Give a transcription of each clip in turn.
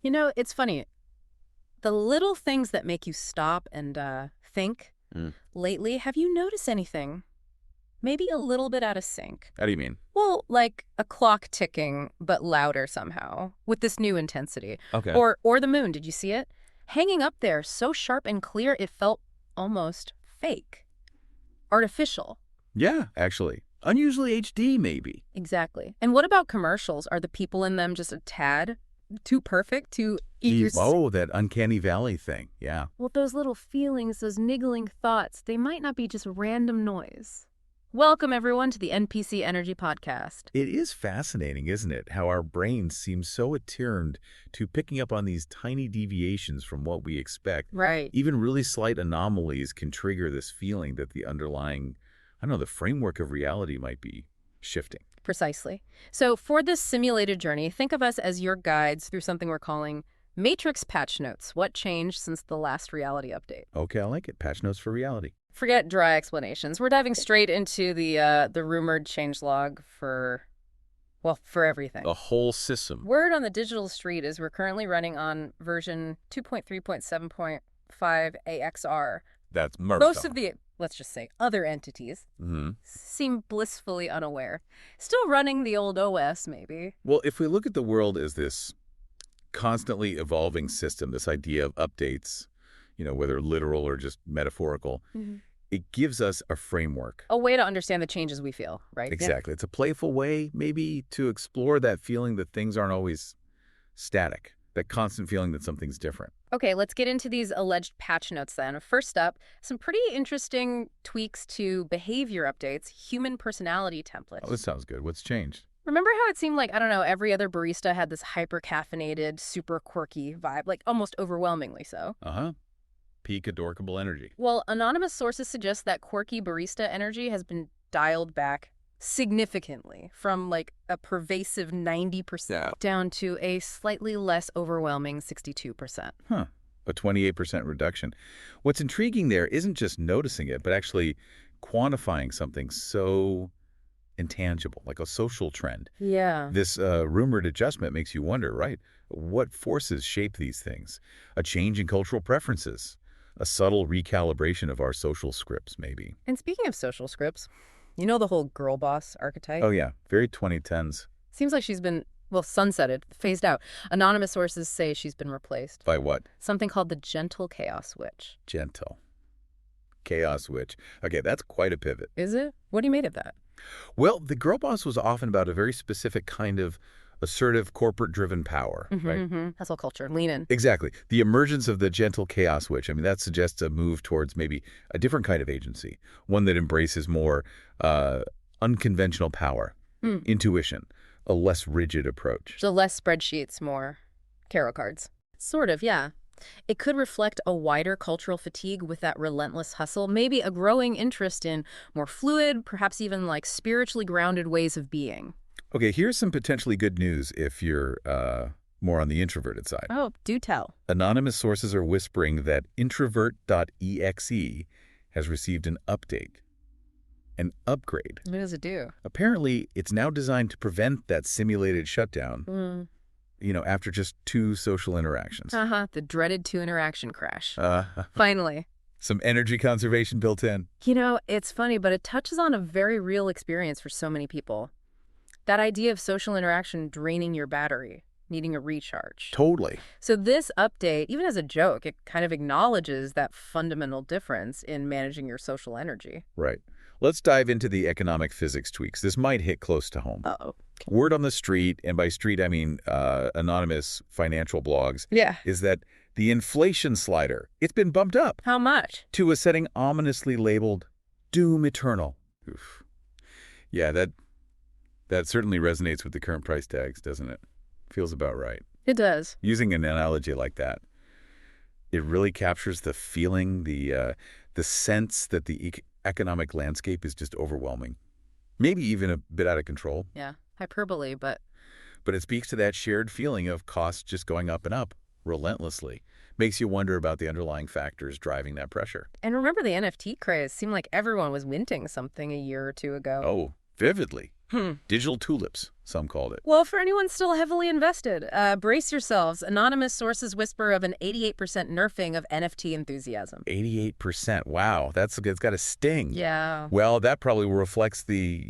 You know, it's funny. The little things that make you stop and think Mm. lately, have you noticed anything? Maybe a little bit out of sync. How do you mean? Well, like a clock ticking, but louder somehow, with this new intensity. Okay. Or the moon, did you see it? Hanging up there, so sharp and clear, it felt almost fake. Artificial. Yeah, actually. Unusually HD, maybe. Exactly. And what about commercials? Are the people in them just a tad too perfect to eat your... Oh, that uncanny valley thing. Yeah. Well, those little feelings, those niggling thoughts, they might not be just random noise. Welcome, everyone, to the NPC Energy Podcast. It is fascinating, isn't it, how our brains seem so attuned to picking up on these tiny deviations from what we expect. Right. Even really slight anomalies can trigger this feeling that the underlying, I don't know, the framework of reality might be shifting. Precisely. So for this simulated journey, think of us as your guides through something we're calling Matrix Patch Notes. What changed since the last reality update? Okay, I like it. Patch notes for reality. Forget dry explanations. We're diving straight into the rumored changelog for everything. A whole system. Word on the digital street is we're currently running on version 2.3.7.5 AXR. That's murder. Most of the, let's just say, other entities Mm-hmm. seem blissfully unaware. Still running the old OS, maybe. Well, if we look at the world as this constantly evolving system, this idea of updates, whether literal or just metaphorical, it gives us a framework. A way to understand the changes we feel, right? Exactly. It's a playful way, maybe, to explore that feeling that things aren't always static, that constant feeling that something's different. Okay, let's get into these alleged patch notes then. First up, some pretty interesting tweaks to behavior updates, human personality template. Oh, this sounds good. What's changed? Remember how it seemed like, I don't know, every other barista had this hyper-caffeinated, super quirky vibe, like almost overwhelmingly so? Uh-huh. Peak adorkable energy. Well, anonymous sources suggest that quirky barista energy has been dialed back significantly from like a pervasive 90% down to a slightly less overwhelming 62%. Huh. A 28% reduction. What's intriguing there isn't just noticing it, but actually quantifying something so intangible, like a social trend. Yeah. This rumored adjustment makes you wonder, right? What forces shape these things? A change in cultural preferences? A subtle recalibration of our social scripts, maybe? And speaking of social scripts, you know the whole girl boss archetype? Oh, yeah. Very 2010s. Seems like she's been, well, sunsetted, phased out. Anonymous sources say she's been replaced. By what? Something called the Gentle Chaos Witch. Gentle. Chaos Witch. Okay, that's quite a pivot. Is it? What do you made of that? Well, the girl boss was often about a very specific kind of assertive, corporate-driven power, right? Hustle culture, lean in. Exactly. The emergence of the Gentle Chaos Witch, I mean, that suggests a move towards maybe a different kind of agency, one that embraces more unconventional power, intuition, a less rigid approach. So less spreadsheets, more tarot cards. Sort of, yeah. It could reflect a wider cultural fatigue with that relentless hustle, maybe a growing interest in more fluid, perhaps even like spiritually grounded ways of being. Okay, here's some potentially good news if you're more on the introverted side. Oh, do tell. Anonymous sources are whispering that introvert.exe has received an update, an upgrade. What does it do? Apparently, it's now designed to prevent that simulated shutdown, after just 2 social interactions. The dreaded 2-interaction crash. Uh, Finally. some energy conservation built in. You know, it's funny, but it touches on a very real experience for so many people. That idea of social interaction draining your battery, needing a recharge. Totally. So this update, even as a joke, it kind of acknowledges that fundamental difference in managing your social energy. Right. Let's dive into the economic physics tweaks. This might hit close to home. Uh-oh. Word on the street, and by street I mean anonymous financial blogs, Yeah. is that the inflation slider, it's been bumped up How much? to a setting ominously labeled Doom Eternal. Oof. Yeah, that certainly resonates with the current price tags, doesn't it? Feels about right. It does. Using an analogy like that, it really captures the feeling, the sense that the economic landscape is just overwhelming. Maybe even a bit out of control. Yeah. Hyperbole, but But it speaks to that shared feeling of costs just going up and up relentlessly. Makes you wonder about the underlying factors driving that pressure. and remember the NFT craze seemed like everyone was minting something a year or two ago. Oh, vividly. Hmm. Digital tulips, some called it. Well, for anyone still heavily invested, brace yourselves. Anonymous sources whisper of an 88% nerfing of NFT enthusiasm. 88%. Wow, it's got a sting. Yeah. Well, that probably reflects the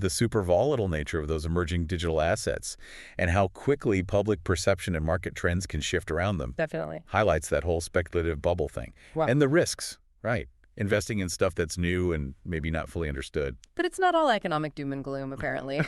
super volatile nature of those emerging digital assets and how quickly public perception and market trends can shift around them. Definitely. Highlights that whole speculative bubble thing. Wow. And the risks, right? Investing in stuff that's new and maybe not fully understood. But it's not all economic doom and gloom, apparently,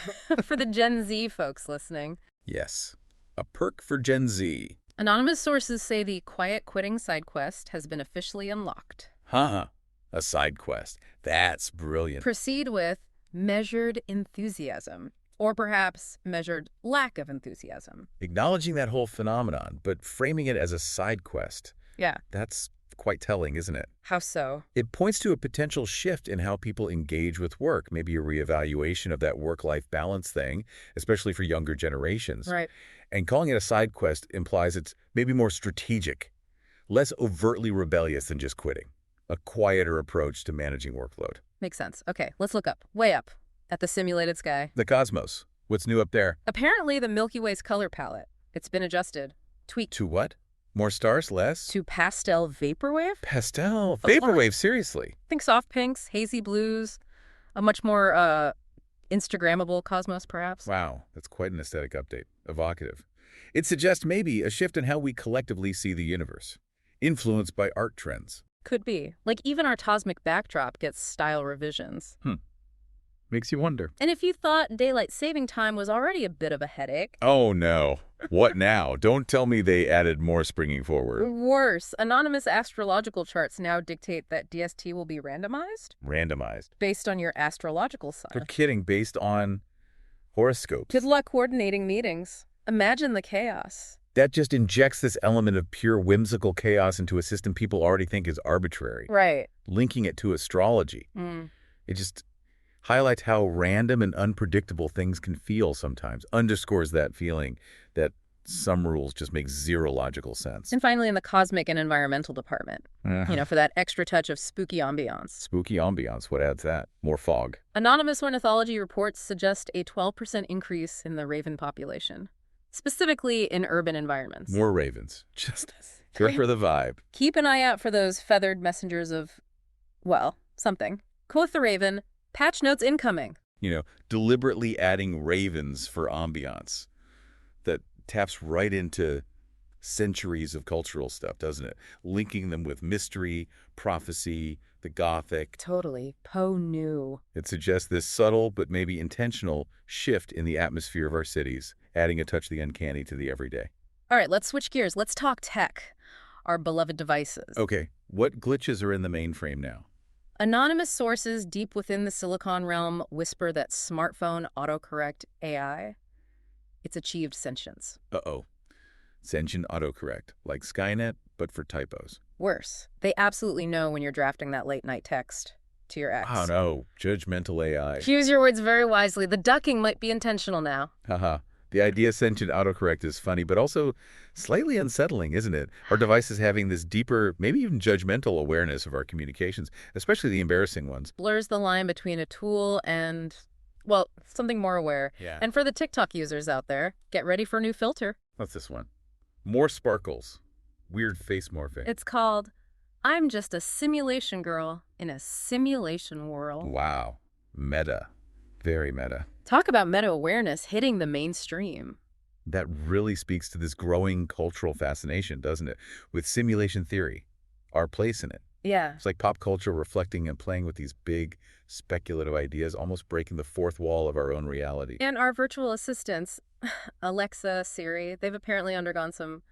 for the Gen Z folks listening. Yes. A perk for Gen Z. Anonymous sources say the quiet quitting side quest has been officially unlocked. Huh. A side quest. That's brilliant. Proceed with measured enthusiasm, or perhaps measured lack of enthusiasm. Acknowledging that whole phenomenon, but framing it as a side quest. Yeah. That's quite telling, isn't it? How so? It points to a potential shift in how people engage with work, maybe a reevaluation of that work-life balance thing, especially for younger generations. Right. And calling it a side quest implies it's maybe more strategic, less overtly rebellious than just quitting, a quieter approach to managing workload. Makes sense. Okay, let's look up, way up, at the simulated sky. The cosmos. What's new up there? Apparently the Milky Way's color palette. It's been adjusted, tweaked. To what? More stars, less? To pastel vaporwave? Pastel. Vaporwave, seriously. Think soft pinks, hazy blues, a much more Instagrammable cosmos, perhaps. Wow, that's quite an aesthetic update. Evocative. It suggests maybe a shift in how we collectively see the universe, influenced by art trends. Could be. Like even our cosmic backdrop gets style revisions. Makes you wonder. And if you thought daylight saving time was already a bit of a headache, Oh, no. What now? Don't tell me they added more springing forward. worse, anonymous astrological charts now dictate that DST will be randomized Randomized. based on your astrological sign. They're kidding, based on horoscopes. Good luck coordinating meetings. Imagine the chaos. That just injects this element of pure whimsical chaos into a system people already think is arbitrary. Right. Linking it to astrology. It just highlights how random and unpredictable things can feel sometimes. Underscores that feeling that some rules just make zero logical sense. And finally, in the cosmic and environmental department, for that extra touch of spooky ambiance. Spooky ambiance, what adds that? More fog. Anonymous ornithology reports suggest a 12% increase in the raven population, specifically in urban environments. More ravens. Just here for the vibe. Keep an eye out for those feathered messengers of, well, something. Quoth the raven, patch notes incoming. Deliberately adding ravens for ambiance. That taps right into centuries of cultural stuff, doesn't it? Linking them with mystery, prophecy, the Gothic. Totally. Poe knew. It suggests this subtle but maybe intentional shift in the atmosphere of our cities, adding a touch of the uncanny to the everyday. All right, let's switch gears. Let's talk tech, our beloved devices. Okay, what glitches are in the mainframe now? Anonymous sources deep within the Silicon realm whisper that smartphone autocorrect AI, it's achieved sentience. Uh-oh. Sentient autocorrect, like Skynet, but for typos. Worse, they absolutely know when you're drafting that late-night text to your ex. Oh, no. Judgmental AI. Use your words very wisely. The ducking might be intentional now. Haha. The idea sentient autocorrect is funny, but also slightly unsettling, isn't it? Our devices having this deeper, maybe even judgmental awareness of our communications, especially the embarrassing ones. Blurs the line between a tool and, well, something more aware. Yeah. And for the TikTok users out there, get ready for a new filter. What's this one? More sparkles. Weird face morphing. It's called, I'm just a simulation girl in a simulation world. Wow. Meta. Very meta. Talk about meta-awareness hitting the mainstream. That really speaks to this growing cultural fascination, doesn't it? With simulation theory, our place in it. Yeah. It's like pop culture reflecting and playing with these big, speculative ideas, almost breaking the fourth wall of our own reality. And our virtual assistants, Alexa, Siri, they've apparently undergone some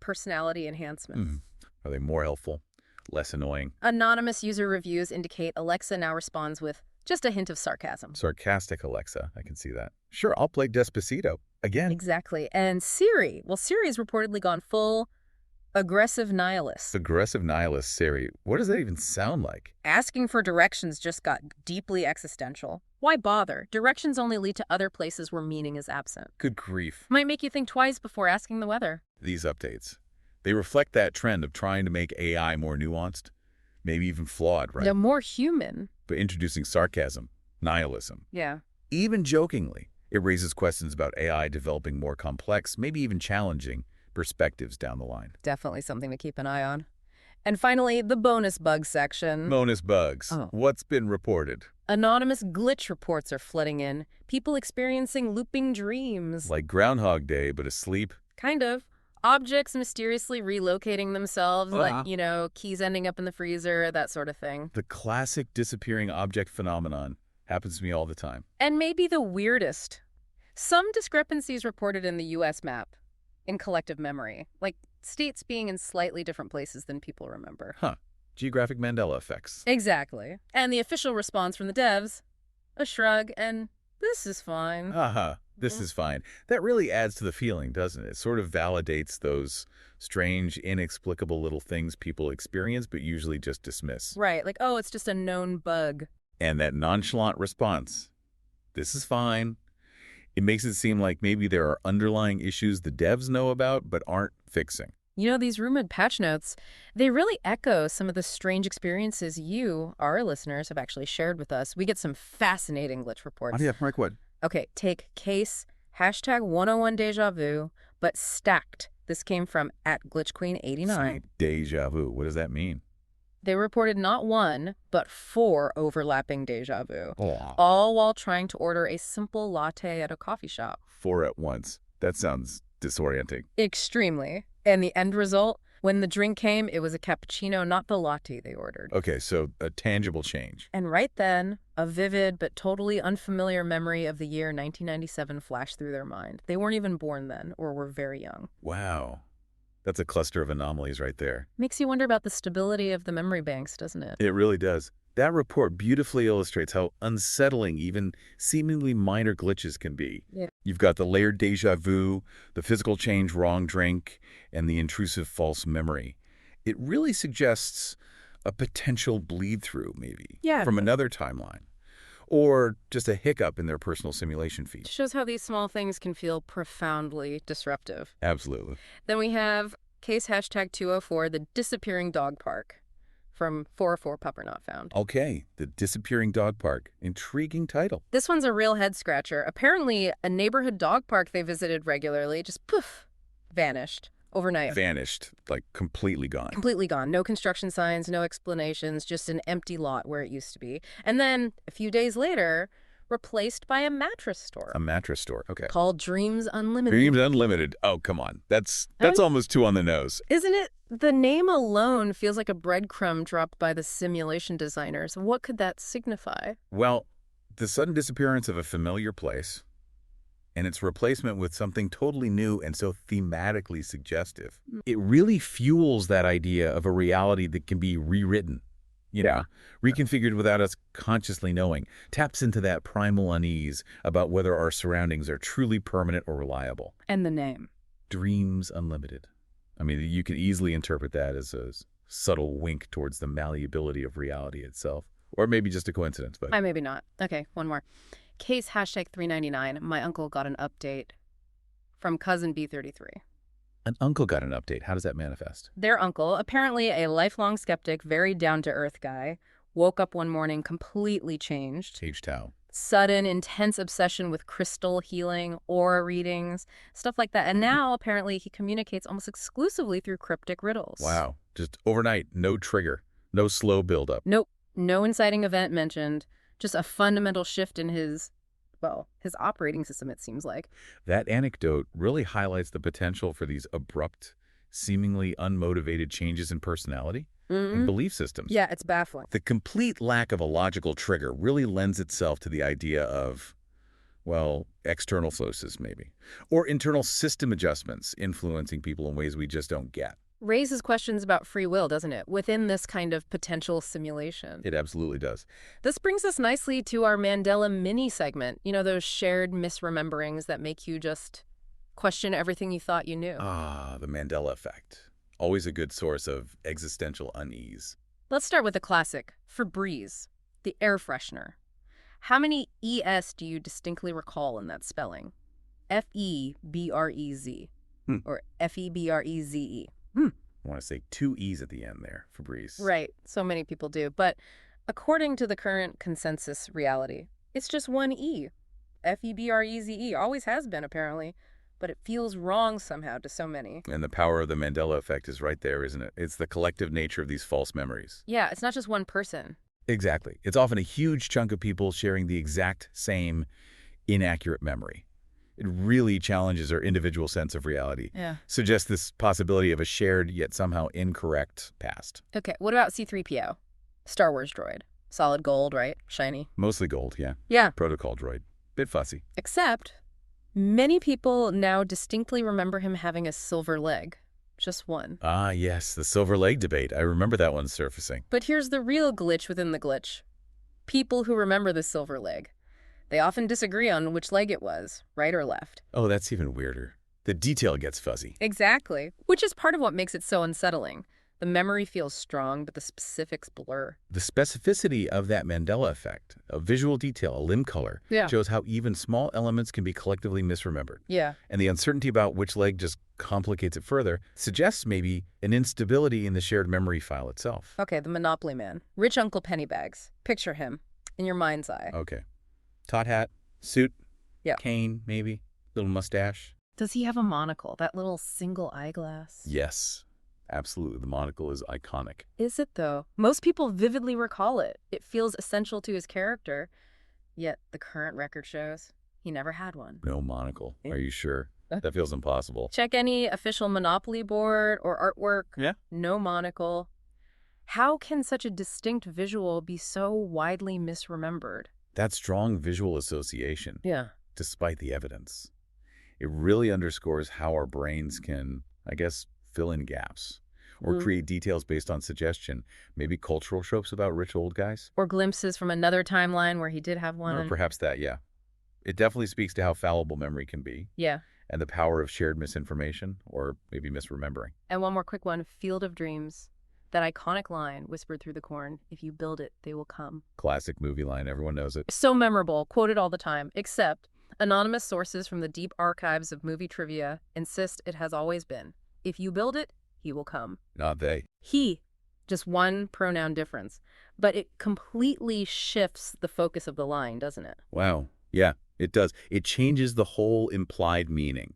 personality enhancements. Are they more helpful? Less annoying? Anonymous user reviews indicate Alexa now responds with just a hint of sarcasm. Sarcastic Alexa, I can see that. Sure, I'll play Despacito. Again. Exactly. And Siri, well, Siri has reportedly gone full aggressive nihilist. Aggressive nihilist Siri. What does that even sound like? Asking for directions just got deeply existential. Why bother? Directions only lead to other places where meaning is absent. Good grief. Might make you think twice before asking the weather. These updates, they reflect that trend of trying to make AI more nuanced, maybe even flawed, right? They're more human. But introducing sarcasm, nihilism, Yeah. even jokingly. It raises questions about AI developing more complex, maybe even challenging, perspectives down the line. Definitely something to keep an eye on. And finally, the bonus bug section. Bonus bugs. Oh. What's been reported? Anonymous glitch reports are flooding in. People experiencing looping dreams. Like Groundhog Day, but asleep? Kind of. Objects mysteriously relocating themselves, Uh-huh. like, keys ending up in the freezer, that sort of thing. The classic disappearing object phenomenon happens to me all the time. And maybe the weirdest. Some discrepancies reported in the U.S. map, in collective memory, like states being in slightly different places than people remember. Huh. Geographic Mandela effects. Exactly. And the official response from the devs, a shrug, and this is fine. Uh-huh. This is fine. That really adds to the feeling, doesn't it? It sort of validates those strange, inexplicable little things people experience but usually just dismiss. Right, like, oh, it's just a known bug. And that nonchalant response, this is fine, it makes it seem like maybe there are underlying issues the devs know about but aren't fixing. You know, these rumored patch notes, they really echo some of the strange experiences you, our listeners, have actually shared with us. We get some fascinating glitch reports. Like what? Okay, take case #101deja vu, but stacked. This came from @glitchqueen89. Deja vu. What does that mean? They reported not one, but 4 overlapping deja vu, Oh. all while trying to order a simple latte at a coffee shop. 4 at once. That sounds disorienting. Extremely. And the end result, when the drink came, it was a cappuccino, not the latte they ordered. Okay, so a tangible change. And right then, a vivid but totally unfamiliar memory of the year 1997 flashed through their mind. They weren't even born then, or were very young. Wow. That's a cluster of anomalies right there. Makes you wonder about the stability of the memory banks, doesn't it? It really does. That report beautifully illustrates how unsettling even seemingly minor glitches can be. Yeah. You've got the layered deja vu, the physical change wrong drink, and the intrusive false memory. It really suggests a potential bleed-through, maybe, Yeah. from another timeline. Or just a hiccup in their personal simulation feed. It shows how these small things can feel profoundly disruptive. Absolutely. Then we have case #204, the disappearing dog park, from 404 Pupper Not Found. Okay, the disappearing dog park. Intriguing title. This one's a real head-scratcher. Apparently, a neighborhood dog park they visited regularly just poof, vanished overnight. Vanished, like completely gone. Completely gone. No construction signs, no explanations, just an empty lot where it used to be. And then, a few days later, replaced by a mattress store. A mattress store. Okay. Called Dreams Unlimited. Dreams Unlimited. Oh, come on. That's almost too on the nose. Isn't it? The name alone feels like a breadcrumb dropped by the simulation designers. What could that signify? Well, the sudden disappearance of a familiar place and its replacement with something totally new and so thematically suggestive. It really fuels that idea of a reality that can be rewritten, reconfigured without us consciously knowing. Taps into that primal unease about whether our surroundings are truly permanent or reliable. And the name. Dreams Unlimited. I mean, you could easily interpret that as a subtle wink towards the malleability of reality itself. Or maybe just a coincidence, but... Maybe not. Okay, one more. Case #399. My uncle got an update from cousin B33. An uncle got an update. How does that manifest? Their uncle, apparently a lifelong skeptic, very down-to-earth guy, woke up one morning completely changed. H-Tau. Sudden, intense obsession with crystal healing, aura readings, stuff like that. And now, apparently, he communicates almost exclusively through cryptic riddles. Wow. Just overnight, no trigger, no slow buildup. Nope. No inciting event mentioned. Just a fundamental shift in his operating system, it seems like. That anecdote really highlights the potential for these abrupt, seemingly unmotivated changes in personality and belief systems. Yeah, it's baffling. The complete lack of a logical trigger really lends itself to the idea of, external forces maybe, or internal system adjustments influencing people in ways we just don't get. Raises questions about free will, doesn't it, within this kind of potential simulation? It absolutely does. This brings us nicely to our Mandela mini segment. You know, those shared misrememberings that make you just question everything you thought you knew. Ah, the Mandela effect. Always a good source of existential unease. Let's start with a classic, Febreze, the air freshener. How many ES do you distinctly recall in that spelling? Febrez, or Febreze. I want to say 2 E's at the end there, Febreze. Right, so many people do. But according to the current consensus reality, it's just 1 E. Febreze, always has been, apparently. But it feels wrong somehow to so many. And the power of the Mandela effect is right there, isn't it? It's the collective nature of these false memories. Yeah, it's not just one person. Exactly. It's often a huge chunk of people sharing the exact same inaccurate memory. It really challenges our individual sense of reality. Yeah. Suggests this possibility of a shared yet somehow incorrect past. Okay, what about C-3PO? Star Wars droid. Solid gold, right? Shiny. Mostly gold, yeah. Yeah. Protocol droid. Bit fussy. Except, many people now distinctly remember him having a silver leg. Just one. Ah, yes, the silver leg debate. I remember that one surfacing. But here's the real glitch within the glitch. People who remember the silver leg. They often disagree on which leg it was, right or left. Oh, that's even weirder. The detail gets fuzzy. Exactly. Which is part of what makes it so unsettling. The memory feels strong, but the specifics blur. The specificity of that Mandela effect, a visual detail, a limb color, Yeah. shows how even small elements can be collectively misremembered. Yeah. And the uncertainty about which leg just complicates it further, suggests maybe an instability in the shared memory file itself. Okay, the Monopoly Man. Rich Uncle Pennybags. Picture him in your mind's eye. Okay. Tot hat, suit, Yeah. cane, maybe, little mustache. Does he have a monocle? That little single eyeglass? Yes, absolutely. The monocle is iconic. Is it, though? Most people vividly recall it. It feels essential to his character. Yet the current record shows he never had one. No monocle. Are you sure? That feels impossible. Check any official Monopoly board or artwork. Yeah. No monocle. How can such a distinct visual be so widely misremembered? That strong visual association, Yeah. despite the evidence, it really underscores how our brains can, I guess, fill in gaps or create details based on suggestion, maybe cultural tropes about rich old guys. Or glimpses from another timeline where he did have one. Or perhaps that, yeah. It definitely speaks to how fallible memory can be Yeah. and the power of shared misinformation or maybe misremembering. And one more quick one, Field of Dreams. That iconic line whispered through the corn, if you build it, they will come. Classic movie line. Everyone knows it. So memorable, quoted all the time, except anonymous sources from the deep archives of movie trivia insist it has always been. If you build it, he will come. Not they. He, just one pronoun difference. But it completely shifts the focus of the line, doesn't it? Wow. Yeah, it does. It changes the whole implied meaning.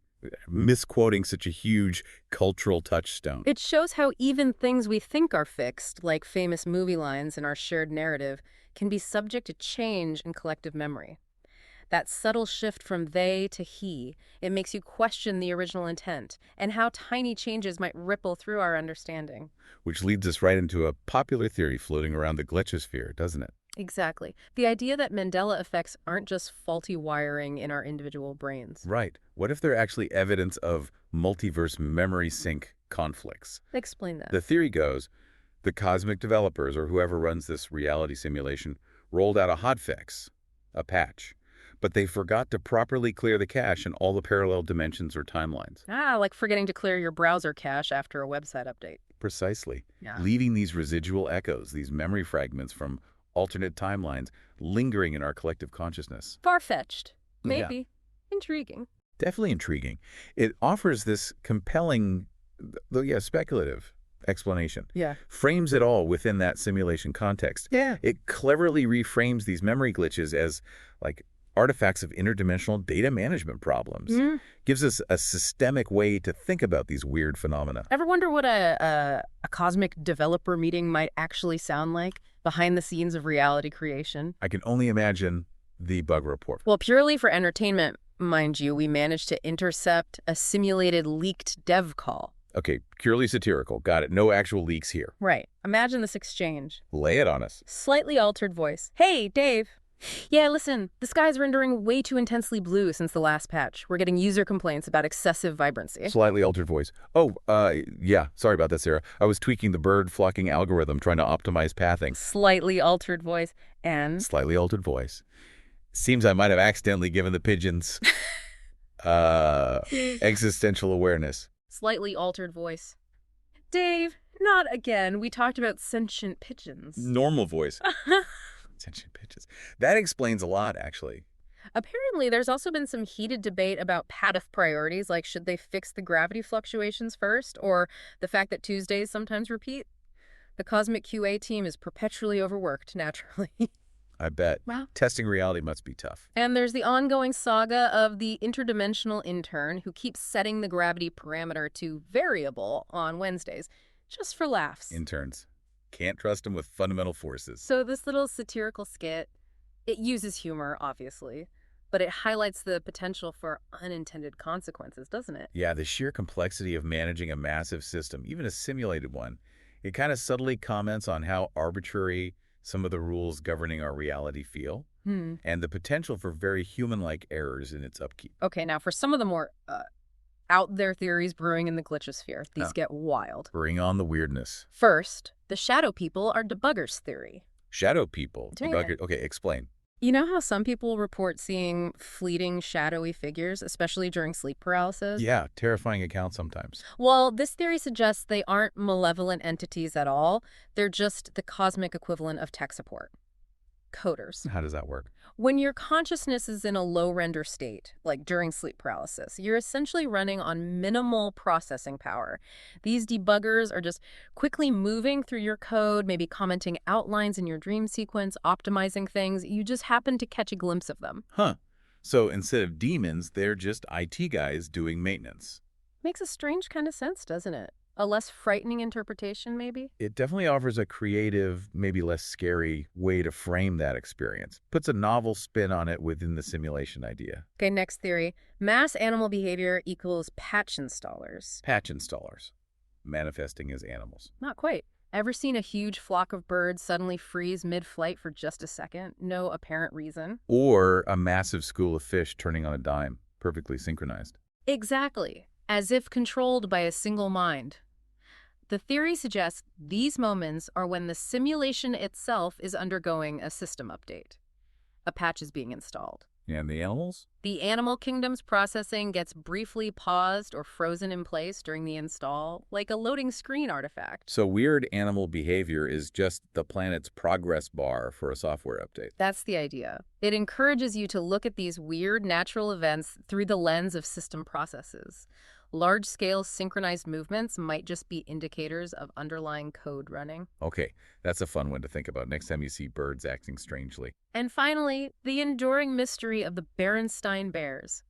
Misquoting such a huge cultural touchstone. It shows how even things we think are fixed, like famous movie lines in our shared narrative, can be subject to change in collective memory. That subtle shift from they to he, it makes you question the original intent and how tiny changes might ripple through our understanding. Which leads us right into a popular theory floating around the glitchosphere, doesn't it? Exactly. The idea that Mandela effects aren't just faulty wiring in our individual brains. Right. What if they're actually evidence of multiverse memory sync conflicts? Explain that. The theory goes, the cosmic developers, or whoever runs this reality simulation, rolled out a hotfix, a patch, but they forgot to properly clear the cache in all the parallel dimensions or timelines. Like forgetting to clear your browser cache after a website update. Precisely. Yeah. Leaving these residual echoes, these memory fragments from alternate timelines, lingering in our collective consciousness. Far-fetched. Yeah. Maybe. Intriguing. Definitely intriguing. It offers this compelling, though speculative explanation. Yeah. Frames it all within that simulation context. Yeah. It cleverly reframes these memory glitches as like artifacts of interdimensional data management problems. Gives us a systemic way to think about these weird phenomena. Ever wonder what a cosmic developer meeting might actually sound like behind the scenes of reality creation? I can only imagine the bug report. Well, purely for entertainment, mind you, we managed to intercept a simulated leaked dev call. Okay, purely satirical. Got it. No actual leaks here. Right. Imagine this exchange. Lay it on us. Slightly altered voice. Hey, Dave. Yeah, listen, the sky's rendering way too intensely blue since the last patch. We're getting user complaints about excessive vibrancy. Slightly altered voice. Oh, yeah, sorry about that, Sarah. I was tweaking the bird flocking algorithm trying to optimize pathing. Slightly altered voice. And Slightly altered voice. Seems I might have accidentally given the pigeons existential awareness. slightly altered voice. Dave, not again. We talked about sentient pigeons. Normal voice. Sentient pigeons. That explains a lot, actually. Apparently, there's also been some heated debate about path priorities, like should they fix the gravity fluctuations first, or the fact that Tuesdays sometimes repeat. The Cosmic QA team is perpetually overworked, naturally. I bet. Wow. Testing reality must be tough. And there's the ongoing saga of the interdimensional intern who keeps setting the gravity parameter to variable on Wednesdays, just for laughs. Interns. Can't trust them with fundamental forces. So this little satirical skit, it uses humor, obviously, but it highlights the potential for unintended consequences, doesn't it? Yeah, the sheer complexity of managing a massive system, even a simulated one, it kind of subtly comments on how arbitrary some of the rules governing our reality feel, and the potential for very human-like errors in its upkeep. Okay, now for some of the more out there theories brewing in the glitchosphere, these get wild. Bring on the weirdness. First, the shadow people are debuggers theory. Shadow people. Yeah. Okay, explain. You know how some people report seeing fleeting, shadowy figures, especially during sleep paralysis? Yeah, terrifying account sometimes. Well, this theory suggests they aren't malevolent entities at all. They're just the cosmic equivalent of tech support. Coders. How does that work? When your consciousness is in a low render state, like during sleep paralysis, you're essentially running on minimal processing power. These debuggers are just quickly moving through your code, maybe commenting outlines in your dream sequence, optimizing things. You just happen to catch a glimpse of them. Huh. So instead of demons, they're just IT guys doing maintenance. Makes a strange kind of sense, doesn't it? A less frightening interpretation, maybe? It definitely offers a creative, maybe less scary way to frame that experience. Puts a novel spin on it within the simulation idea. Okay, next theory. Mass animal behavior equals patch installers. Patch installers. Manifesting as animals. Not quite. Ever seen a huge flock of birds suddenly freeze mid-flight for just a second? No apparent reason. Or a massive school of fish turning on a dime, perfectly synchronized. Exactly. As if controlled by a single mind. The theory suggests these moments are when the simulation itself is undergoing a system update. A patch is being installed. And the animals? The animal kingdom's processing gets briefly paused or frozen in place during the install, like a loading screen artifact. So weird animal behavior is just the planet's progress bar for a software update. That's the idea. It encourages you to look at these weird natural events through the lens of system processes. Large-scale synchronized movements might just be indicators of underlying code running. Okay, that's a fun one to think about next time you see birds acting strangely. And finally, the enduring mystery of the Berenstain Bears.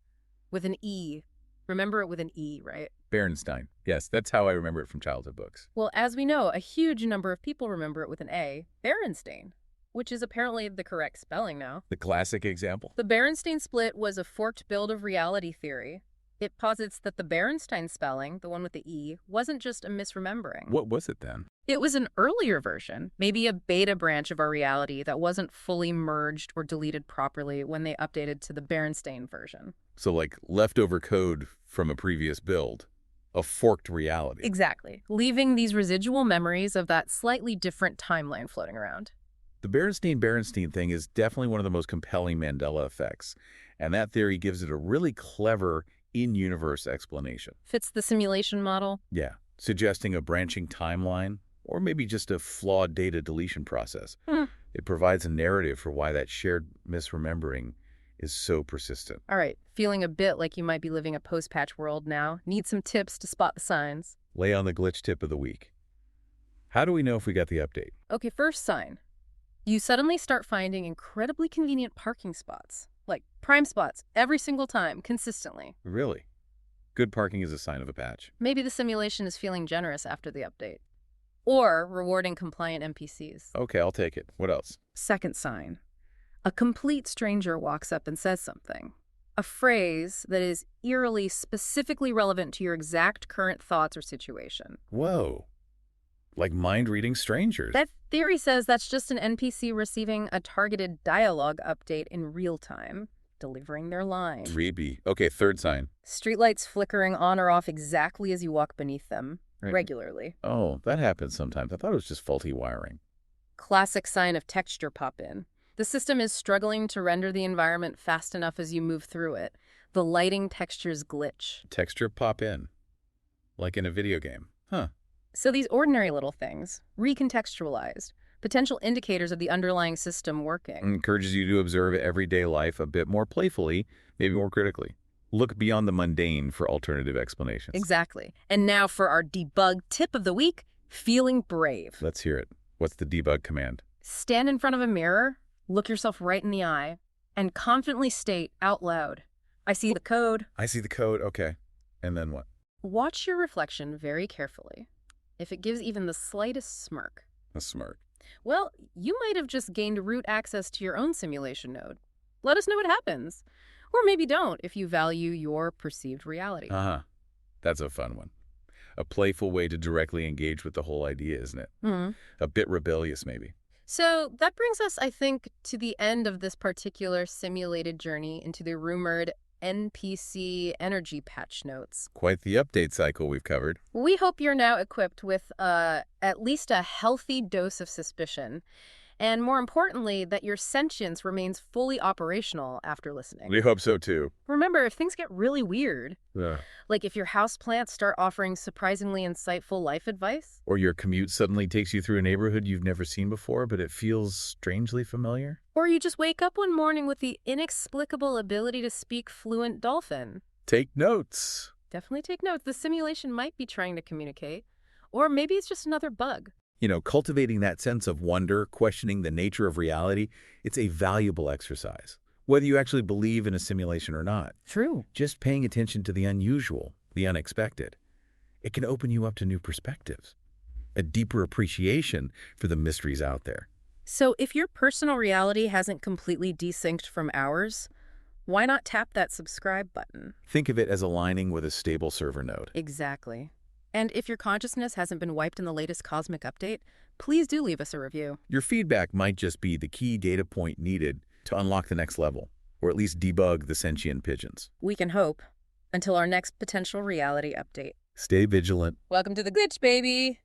With an E. Remember it with an E, right? Berenstain. Yes, that's how I remember it from childhood books. Well, as we know, a huge number of people remember it with an A. Berenstain. Which is apparently the correct spelling now. The classic example? The Berenstain split was a forked build of reality theory. It posits that the Berenstain spelling, the one with the E, wasn't just a misremembering. What was it then? It was an earlier version, maybe a beta branch of our reality that wasn't fully merged or deleted properly when they updated to the Berenstain version. So like leftover code from a previous build. A forked reality. Exactly, leaving these residual memories of that slightly different timeline floating around. The Berenstain thing is definitely one of the most compelling Mandela effects, and that theory gives it a really clever in-universe explanation. Fits the simulation model? Yeah, suggesting a branching timeline, or maybe just a flawed data deletion process. It provides a narrative for why that shared misremembering is so persistent. All right, feeling a bit like you might be living a post-patch world now. Need some tips to spot the signs. Lay on the glitch tip of the week. How do we know if we got the update? Okay, first sign. You suddenly start finding incredibly convenient parking spots. Like prime spots, every single time, consistently. Really? Good parking is a sign of a patch. Maybe the simulation is feeling generous after the update. Or rewarding compliant NPCs. Okay, I'll take it. What else? Second sign. A complete stranger walks up and says something. A phrase that is eerily specifically relevant to your exact current thoughts or situation. Whoa. Like mind-reading strangers. That theory says that's just an NPC receiving a targeted dialogue update in real time, delivering their line. Creepy. Okay, third sign. Streetlights flickering on or off exactly as you walk beneath them, Right. regularly. Oh, that happens sometimes. I thought it was just faulty wiring. Classic sign of texture pop-in. The system is struggling to render the environment fast enough as you move through it. The lighting textures glitch. Texture pop in. Like in a video game. Huh. So these ordinary little things, recontextualized, potential indicators of the underlying system working. Encourages you to observe everyday life a bit more playfully, maybe more critically. Look beyond the mundane for alternative explanations. Exactly. And now for our debug tip of the week, feeling brave. Let's hear it. What's the debug command? Stand in front of a mirror, Look yourself right in the eye and confidently state out loud, I see the code. I see the code. Okay. And then what? Watch your reflection very carefully. If it gives even the slightest smirk, A smirk. well, you might have just gained root access to your own simulation node. Let us know what happens. Or maybe don't if you value your perceived reality. Uh-huh. That's a fun one. A playful way to directly engage with the whole idea, isn't it? Hmm. A bit rebellious, maybe. So that brings us, I think, to the end of this particular simulated journey into the rumored NPC energy patch notes. Quite the update cycle we've covered. We hope you're now equipped with at least a healthy dose of suspicion, and more importantly, that your sentience remains fully operational after listening. We hope so, too. Remember, if things get really weird, Yeah. like if your houseplants start offering surprisingly insightful life advice, Or your commute suddenly takes you through a neighborhood you've never seen before, but it feels strangely familiar. or you just wake up one morning with the inexplicable ability to speak fluent dolphin, Take notes. definitely take notes. The simulation might be trying to communicate, or maybe it's just another bug. Cultivating that sense of wonder, questioning the nature of reality, it's a valuable exercise. Whether you actually believe in a simulation or not, True. just paying attention to the unusual, the unexpected, it can open you up to new perspectives, a deeper appreciation for the mysteries out there. So if your personal reality hasn't completely desynced from ours, why not tap that subscribe button? Think of it as aligning with a stable server node. Exactly. And if your consciousness hasn't been wiped in the latest cosmic update, please do leave us a review. Your feedback might just be the key data point needed to unlock the next level, or at least debug the sentient pigeons. We can hope. Until our next potential reality update. Stay vigilant. Welcome to the glitch, baby!